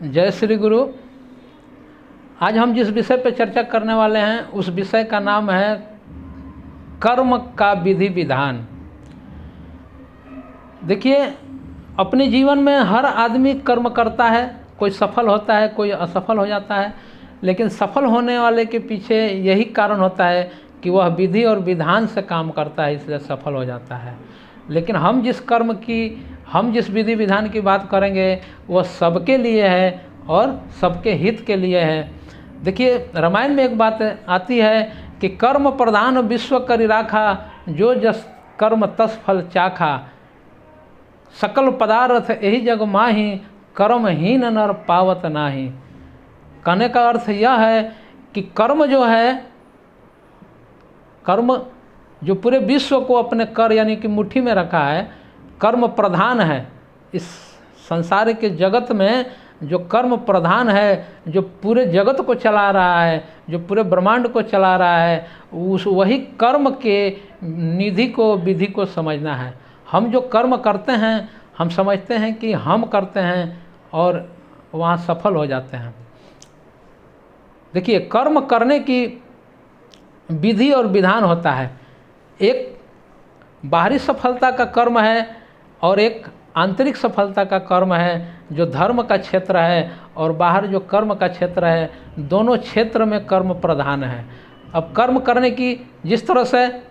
जय श्री गुरु। आज हम जिस विषय पर चर्चा करने वाले हैं उस विषय का नाम है कर्म का विधि विधान। देखिए, अपने जीवन में हर आदमी कर्म करता है, कोई सफल होता है, कोई असफल हो जाता है, लेकिन सफल होने वाले के पीछे यही कारण होता है कि वह विधि और विधान से काम करता है, इसलिए सफल हो जाता है। लेकिन हम जिस विधि विधान की बात करेंगे वह सबके लिए है और सबके हित के लिए है। देखिए, रामायण में एक बात आती है कि कर्म प्रधान विश्व करि राखा, जो जस कर्म तस फल चाखा, सकल पदार्थ यही जग माही, कर्महीन नर पावत नाही। कहने का अर्थ यह है कि कर्म जो है, कर्म जो पूरे विश्व को अपने कर यानी कि मुट्ठी में रखा है, कर्म प्रधान है। इस संसार के जगत में जो कर्म प्रधान है, जो पूरे जगत को चला रहा है, जो पूरे ब्रह्मांड को चला रहा है, वही कर्म के निधि को, विधि को समझना है। हम जो कर्म करते हैं हम समझते हैं कि हम करते हैं और वहाँ सफल हो जाते हैं। देखिए, कर्म करने की विधि और विधान होता है। एक बाहरी सफलता का कर्म है और एक आंतरिक सफलता का कर्म है, जो धर्म का क्षेत्र है और बाहर जो कर्म का क्षेत्र है। दोनों क्षेत्र में कर्म प्रधान है। अब कर्म करने की जिस तरह से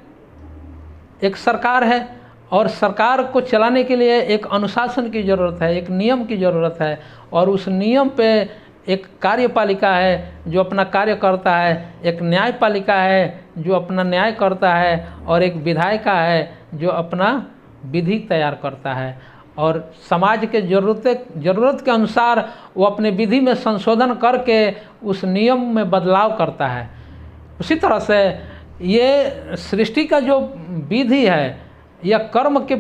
एक सरकार है और सरकार को चलाने के लिए एक अनुशासन की ज़रूरत है, एक नियम की ज़रूरत है, और उस नियम पे एक कार्यपालिका है जो अपना कार्य करता है, एक न्यायपालिका है जो अपना न्याय करता है, और एक विधायिका है जो अपना विधि तैयार करता है। और समाज के ज़रूरत के अनुसार वो अपने विधि में संशोधन करके उस नियम में बदलाव करता है। उसी तरह से ये सृष्टि का जो विधि है या कर्म के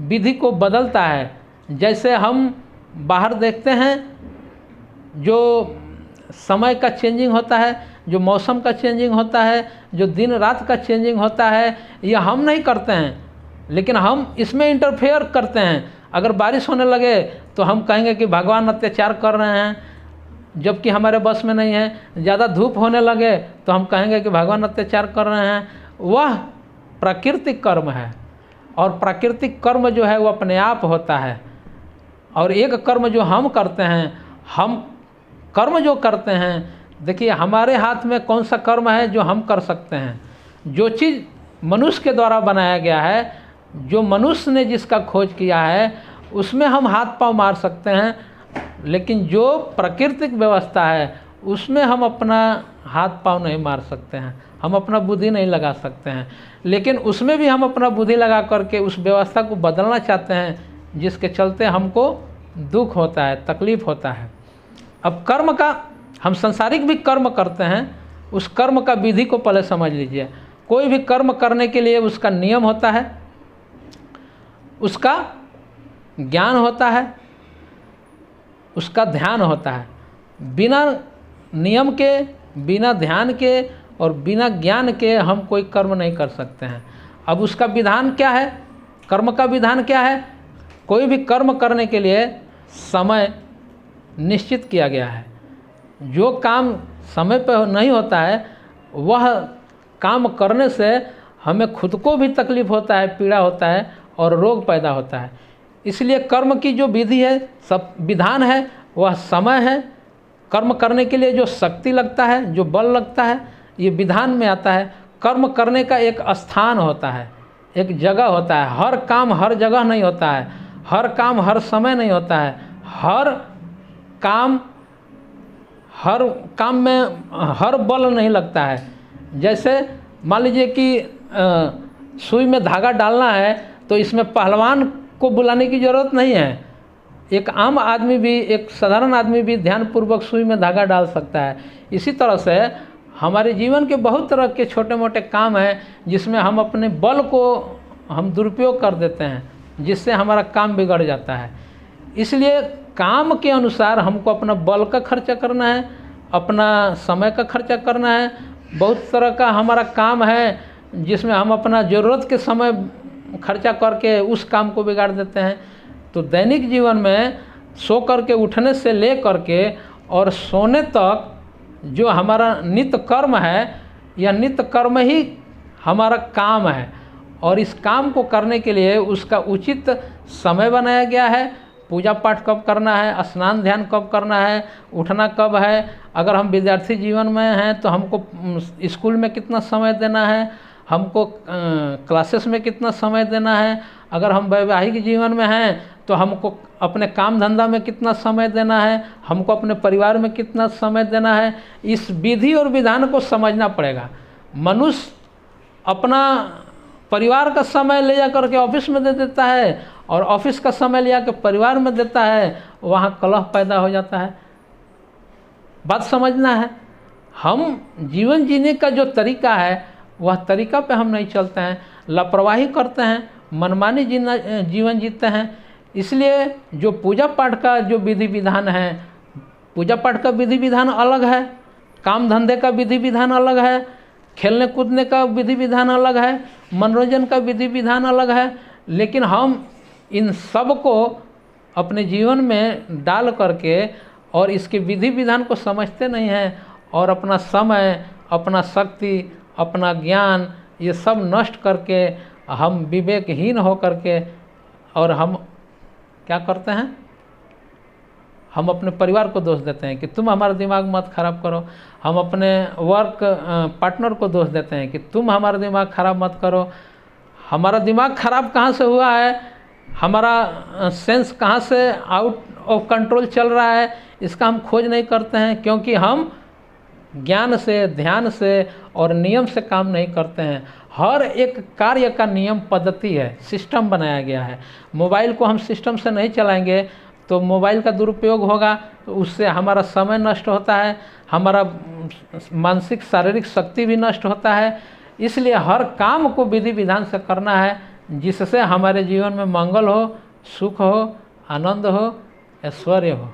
विधि को बदलता है। जैसे हम बाहर देखते हैं जो समय का चेंजिंग होता है, जो मौसम का चेंजिंग होता है, जो दिन रात का चेंजिंग होता है, यह हम नहीं करते हैं, लेकिन हम इसमें इंटरफेयर करते हैं। अगर बारिश होने लगे तो हम कहेंगे कि भगवान अत्याचार कर रहे हैं, जबकि हमारे बस में नहीं है। ज़्यादा धूप होने लगे तो हम कहेंगे कि भगवान अत्याचार कर रहे हैं। वह प्राकृतिक कर्म है, और प्राकृतिक कर्म जो है वो अपने आप होता है। और एक कर्म जो हम करते हैं, हम कर्म जो करते हैं, देखिए हमारे हाथ में कौन सा कर्म है जो हम कर सकते हैं। जो चीज़ मनुष्य के द्वारा बनाया गया है, जो मनुष्य ने जिसका खोज किया है, उसमें हम हाथ पांव मार सकते हैं। लेकिन जो प्राकृतिक व्यवस्था है उसमें हम अपना हाथ पांव नहीं मार सकते हैं, हम अपना बुद्धि नहीं लगा सकते हैं। लेकिन उसमें भी हम अपना बुद्धि लगा करके उस व्यवस्था को बदलना चाहते हैं, जिसके चलते हमको दुख होता है, तकलीफ होता है। अब कर्म का, हम सांसारिक भी कर्म करते हैं, उस कर्म का विधि को पहले समझ लीजिए। कोई भी कर्म करने के लिए उसका नियम होता है, उसका ज्ञान होता है, उसका ध्यान होता है। बिना नियम के, बिना ध्यान के और बिना ज्ञान के हम कोई कर्म नहीं कर सकते हैं। अब उसका विधान क्या है? कर्म का विधान क्या है? कोई भी कर्म करने के लिए समय निश्चित किया गया है। जो काम समय पर नहीं होता है वह काम करने से हमें खुद को भी तकलीफ होता है, पीड़ा होता है और रोग पैदा होता है। इसलिए कर्म की जो विधि है, सब विधान है, वह समय है। कर्म करने के लिए जो शक्ति लगता है, जो बल लगता है, ये विधान में आता है। कर्म करने का एक स्थान होता है, एक जगह होता है। हर काम हर जगह नहीं होता है, हर काम हर समय नहीं होता है। हर काम में हर बल नहीं लगता है। जैसे मान लीजिए कि सुई में धागा डालना है तो इसमें पहलवान को बुलाने की ज़रूरत नहीं है। एक आम आदमी भी, एक साधारण आदमी भी ध्यानपूर्वक सुई में धागा डाल सकता है। इसी तरह से हमारे जीवन के बहुत तरह के छोटे मोटे काम हैं जिसमें हम अपने बल को हम दुरुपयोग कर देते हैं, जिससे हमारा काम बिगड़ जाता है। इसलिए काम के अनुसार हमको अपना बल का खर्चा करना है, अपना समय का खर्चा करना है। बहुत तरह का हमारा काम है जिसमें हम अपना ज़रूरत के समय खर्चा करके उस काम को बिगाड़ देते हैं। तो दैनिक जीवन में सो करके उठने से ले करके और सोने तक जो हमारा नित्य कर्म है, यह नित्य कर्म ही हमारा काम है। और इस काम को करने के लिए उसका उचित समय बनाया गया है। पूजा पाठ कब करना है, स्नान ध्यान कब करना है, उठना कब है। अगर हम विद्यार्थी जीवन में हैं तो हमको स्कूल में कितना समय देना है, हमको क्लासेस में कितना समय देना है। अगर हम वैवाहिक जीवन में हैं तो हमको अपने काम धंधा में कितना समय देना है, हमको अपने परिवार में कितना समय देना है। इस विधि और विधान को समझना पड़ेगा। मनुष्य अपना परिवार का समय ले जा करके ऑफिस में दे देता है और ऑफिस का समय ले जाकर परिवार में देता है, वहाँ कलह पैदा हो जाता है। बात समझना है। हम जीवन जीने का जो तरीका है वह तरीका पे हम नहीं चलते हैं, लापरवाही करते हैं, मनमानी जीवन जीते हैं। इसलिए जो पूजा पाठ का जो विधि विधान है, पूजा पाठ का विधि विधान अलग है, काम धंधे का विधि विधान अलग है, खेलने कूदने का विधि विधान अलग है, मनोरंजन का विधि विधान अलग है। लेकिन हम इन सब को अपने जीवन में डाल करके और इसके विधि विधान को समझते नहीं हैं और अपना समय, अपना शक्ति, अपना ज्ञान ये सब नष्ट करके हम विवेकहीन हो करके और हम क्या करते हैं, हम अपने परिवार को दोष देते हैं कि तुम हमारा दिमाग मत खराब करो। हम अपने वर्क पार्टनर को दोष देते हैं कि तुम हमारा दिमाग खराब मत करो। हमारा दिमाग खराब कहाँ से हुआ है, हमारा सेंस कहाँ से आउट ऑफ कंट्रोल चल रहा है, इसका हम खोज नहीं करते हैं। क्योंकि हम ज्ञान से, ध्यान से और नियम से काम नहीं करते हैं। हर एक कार्य का नियम पद्धति है, सिस्टम बनाया गया है। मोबाइल को हम सिस्टम से नहीं चलाएंगे तो मोबाइल का दुरुपयोग होगा, तो उससे हमारा समय नष्ट होता है, हमारा मानसिक शारीरिक शक्ति भी नष्ट होता है। इसलिए हर काम को विधि विधान से करना है, जिससे हमारे जीवन में मंगल हो, सुख हो, आनंद हो, ऐश्वर्य हो।